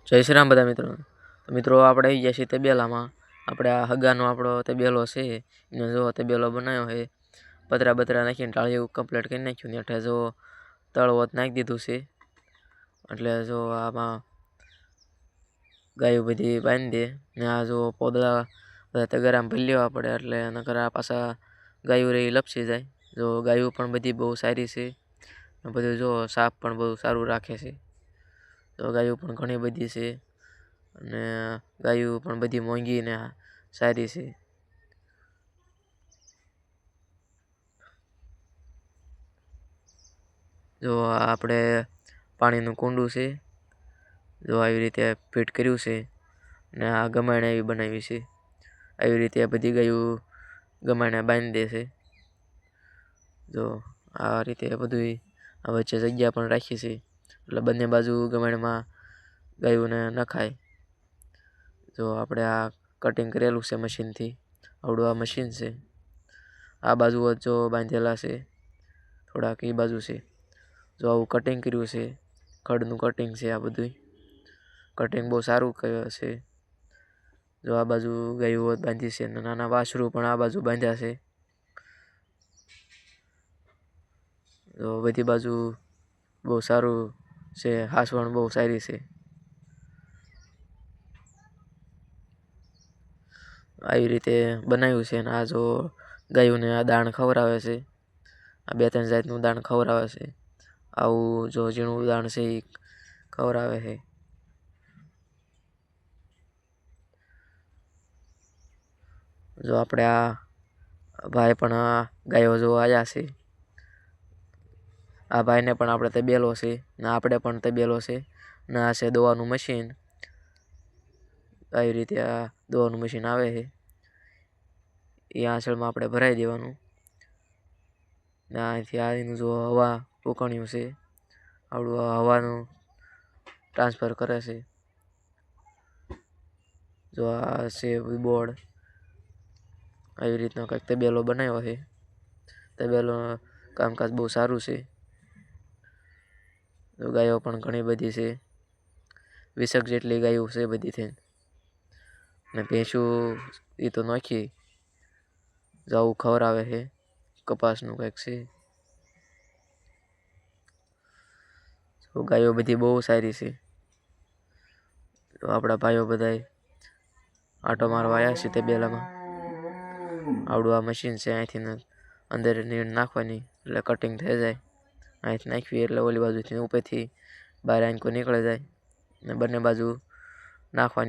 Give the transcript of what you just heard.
જય શ્રી રામ બધા મિત્રો. તો મિત્રો આપણે આવી ગયા છીએ તબેલામાં. આપણે આ હગાનો આપણો તબેલો છે એને જો તબેલો બનાવ્યો છે. પતરા બતરા નાખીને ટાળી એવું કમ્પ્લીટ કરી નાખ્યું ને એટલે જો તળવત નાખી દીધું છે. એટલે જો આમાં ગાયો બધી બાંધી દે ને આ જો પોદળા બધા તગારામાં ભરી લેવા પડે એટલે નકર આ પાછા ગાયો રહી લપસી જાય. જો ગાયો પણ બધી બહુ સારી છે. બધું જો સાફ પણ બહુ સારું રાખે છે. તો ગાયો પણ ઘણી બધી છે અને ગાયો પણ બધી મોંઘી ને સારી છે. જો આપણે પાણીનું કુંડું છે, જો આવી રીતે ફિટ કર્યું છે ને આ ગમાણે એવી બનાવી છે. આવી રીતે બધી ગાયો ગમાણે બાંધી દે છે. જો આ રીતે બધું આ વચ્ચે જગ્યા પણ રાખી છે એટલે બંને બાજુ ગમાણમાં ગાયોને નખાય. જો આપણે આ કટિંગ કરેલું છે મશીનથી. આવડું આ મશીન છે. આ બાજુ જો બાંધેલા છે, થોડાક એ બાજુ છે. જો આવું કટિંગ કર્યું છે, ખડનું કટિંગ છે. આ બધું કટિંગ બહુ સારું કર્યું છે. જો આ બાજુ ગાયો બાંધી છે અને નાના વાછરું પણ આ બાજુ બાંધ્યા છે. તો બધી બાજુ બહુ સારું છે. હાસવણ બહુ સારી છે. આવી રીતે બનાવ્યું છે. અને આ જો ગાયોને આ દાણ ખવડાવે છે. આ 2-3 જાતનું દાણ ખવડાવે છે. આવું જો ઝીણું દાણ છે એ ખવડાવે છે. જો આપણે આ ભાઈ પણ આ ગાયો જોવા આવ્યા છે. આ ભાઈને પણ આપણે તબેલો છે ને આપણે પણ તબેલો છે ને આ છે દવાનું મશીન. આવી રીતે આ દવાનું મશીન આવે છે. એ આંચળમાં આપણે ભરાઈ દેવાનું ને અહીંથી આવીને જો હવા ફૂંકણ્યું છે. આવડું હવાનું ટ્રાન્સફર કરે છે. જો આ છે બોર્ડ. આવી રીતનો કંઈક તબેલો બનાવ્યો છે. તબેલો કામકાજ બહુ સારું છે. ગાયો પણ ઘણી બધી છે. 20 જેટલી ગાયો છે બધી થઈને. ને ભેંસું એ તો નાખી જવું ખવડાવે છે. કપાસનું કંઈક છે. તો ગાયો બધી બહુ સારી છે. તો આપણા ભાઈઓ બધાય આટો મારવા આવ્યા છે તબેલામાં. આવડું આ મશીન છે. અહીંથી અંદર નીણ નાખવાની એટલે કટિંગ થઈ જાય. અહીંથી નાખવી એટલે ઓલી બાજુથી ઉપરથી બહાર આંકો નીકળી જાય ને બંને બાજુ નાખવાની.